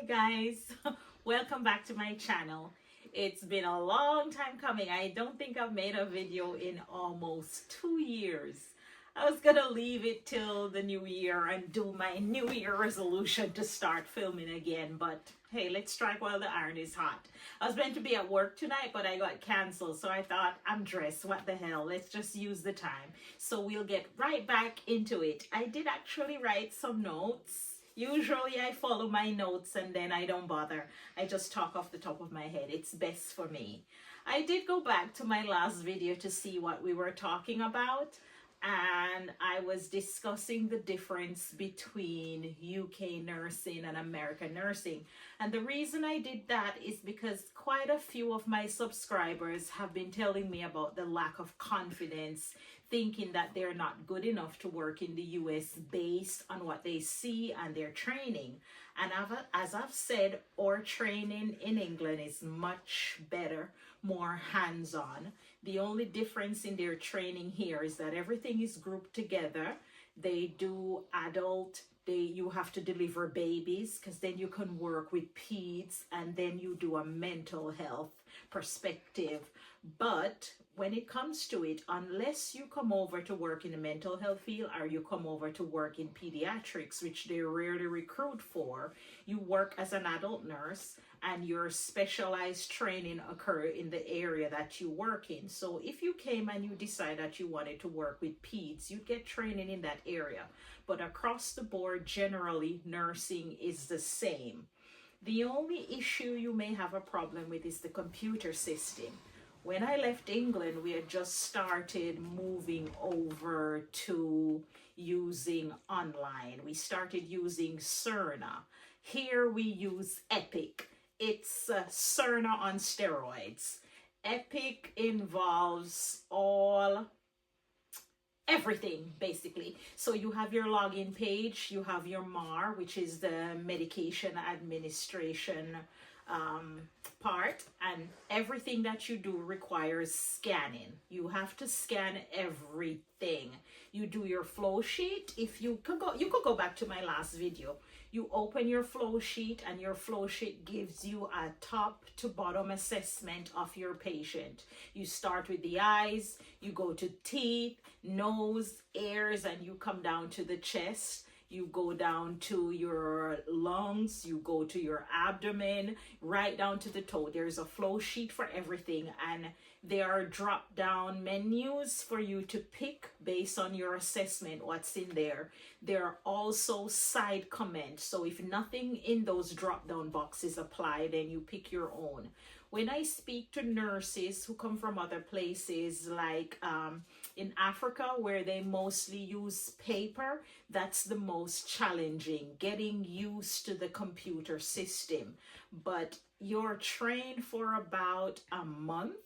Hi guys, welcome back to my channel. It's been a long time coming. I don't think I've made a video in almost 2 years. I was gonna leave it till the new year and do my new year resolution to start filming again, but hey, let's strike while the iron is hot. I was meant to be at work tonight, but I got canceled, so I thought, I'm dressed, what the hell, let's just use the time. So we'll get right back into it. I did actually write some notes. Usually I follow my notes and then I don't bother. I just talk off the top of my head. It's best for me. I did go back to my last video to see what we were talking about, and I was discussing the difference between UK nursing and American nursing. And the reason I did that is because quite a few of my subscribers have been telling me about the lack of confidence, thinking that they're not good enough to work in the US based on what they see and their training. And as I've said, our training in England is much better, more hands-on. The only difference in their training here is that everything is grouped together. They do adult, you have to deliver babies, because then you can work with peds, and then you do a mental health perspective. But when it comes to it, unless you come over to work in the mental health field or you come over to work in pediatrics, which they rarely recruit for, you work as an adult nurse and your specialized training occur in the area that you work in. So if you came and you decide that you wanted to work with peds, you'd get training in that area. But across the board, generally, nursing is the same. The only issue you may have a problem with is the computer system. When I left England, we had just started moving over to using online. We started using Cerna. Here we use Epic. It's Cerna on steroids. Epic involves everything basically. So you have your login page, you have your MAR, which is the medication administration part, and everything that you do requires scanning. You have to scan everything. You do your flow sheet. If you could go back to my last video. You open your flow sheet, and your flow sheet gives you a top to bottom assessment of your patient. You start with the eyes, you go to teeth, nose, ears, and you come down to the chest. You go down to your lungs, you go to your abdomen, right down to the toe. There's a flow sheet for everything, and there are drop down menus for you to pick based on your assessment what's in there. There are also side comments. So if nothing in those drop down boxes apply, then you pick your own. When I speak to nurses who come from other places, like in Africa, where they mostly use paper, that's the most challenging, getting used to the computer system. But you're trained for about a month.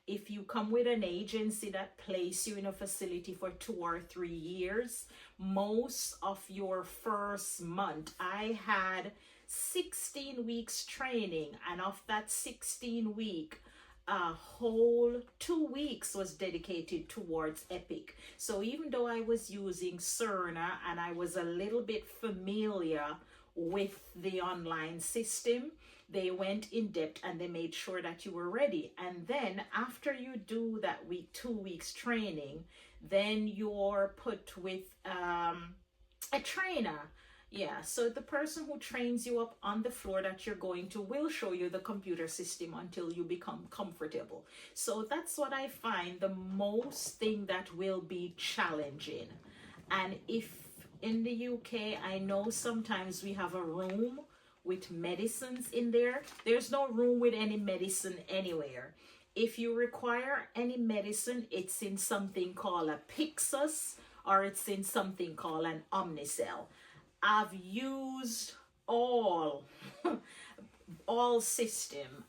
If you come with an agency that place you in a facility for 2 or 3 years, most of your first month, I had 16 weeks training, and of that 16 week, a whole 2 weeks was dedicated towards Epic. So even though I was using Cerna and I was a little bit familiar with the online system, they went in depth and they made sure that you were ready. And then after you do that 2 weeks training, then you're put with a trainer. Yeah, so the person who trains you up on the floor that you're going to will show you the computer system until you become comfortable. So that's what I find the most thing that will be challenging. And if in the UK, I know sometimes we have a room with medicines in there. There's no room with any medicine anywhere. If you require any medicine, it's in something called a Pyxis, or it's in something called an Omnicell. I've used all system.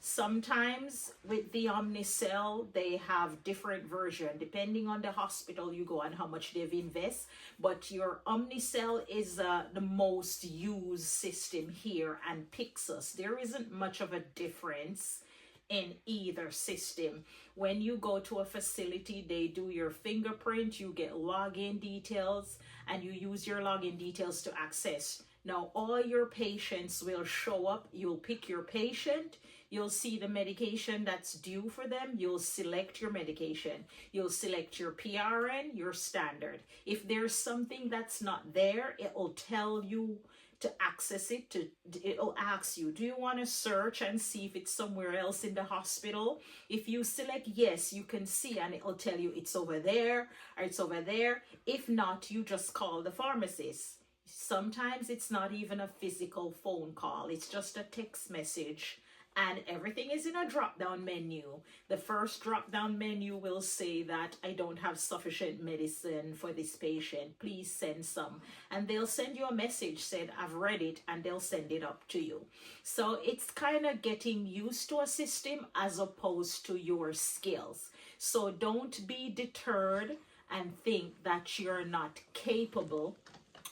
Sometimes with the Omnicell, they have different version depending on the hospital you go and how much they've invest. But your Omnicell is the most used system here, and Pyxis. There isn't much of a difference in either system. When you go to a facility, they do your fingerprint, you get login details, and you use your login details to access Now, all your patients will show up. You'll pick your patient. You'll see the medication that's due for them. You'll select your medication. You'll select your PRN, your standard. If there's something that's not there, it will tell you to access it. It'll ask you, do you want to search and see if it's somewhere else in the hospital? If you select yes, you can see, and it'll tell you it's over there or it's over there. If not, you just call the pharmacist. Sometimes it's not even a physical phone call. It's just a text message, and everything is in a drop-down menu. The first drop-down menu will say that I don't have sufficient medicine for this patient. Please send some. And they'll send you a message said, I've read it, and they'll send it up to you. So it's kind of getting used to a system as opposed to your skills. So don't be deterred and think that you're not capable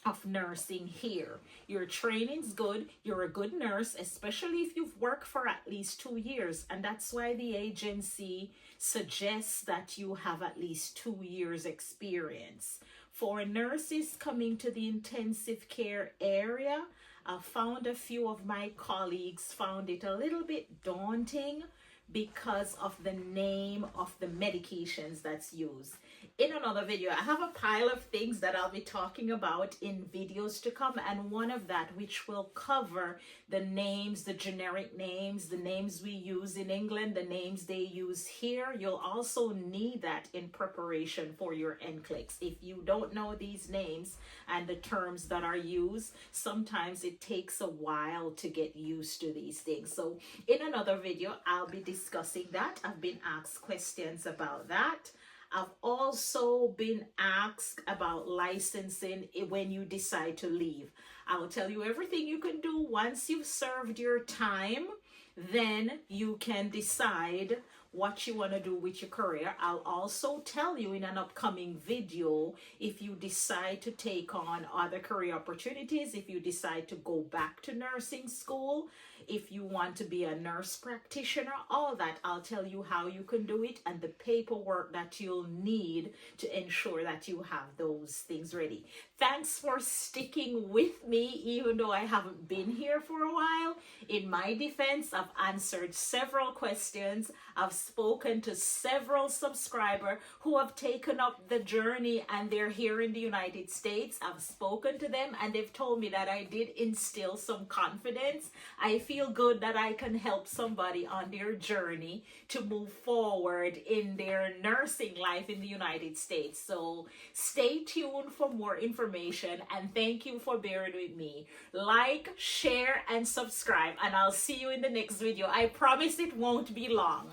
of nursing here. Your training's good. You're a good nurse, especially if you've worked for at least 2 years. And that's why the agency suggests that you have at least 2 years experience. For nurses coming to the intensive care area, I found a few of my colleagues found it a little bit daunting because of the name of the medications that's used. In another video, I have a pile of things that I'll be talking about in videos to come, and one of that which will cover the names, the generic names, the names we use in England, the names they use here. You'll also need that in preparation for your NCLEX. If you don't know these names and the terms that are used, sometimes it takes a while to get used to these things. So in another video, I'll be discussing that. I've been asked questions about that. I've also been asked about licensing when you decide to leave. I will tell you everything you can do once you've served your time. Then you can decide what you want to do with your career. I'll also tell you in an upcoming video if you decide to take on other career opportunities, if you decide to go back to nursing school, if you want to be a nurse practitioner, all that. I'll tell you how you can do it and the paperwork that you'll need to ensure that you have those things ready. Thanks for sticking with me, even though I haven't been here for a while. In my defense, I've answered several questions. I've spoken to several subscribers who have taken up the journey and they're here in the United States. I've spoken to them and they've told me that I did instill some confidence. I feel good that I can help somebody on their journey to move forward in their nursing life in the United States. So stay tuned for more information, and thank you for bearing with me. Like, share, and subscribe, and I'll see you in the next video. I promise it won't be long.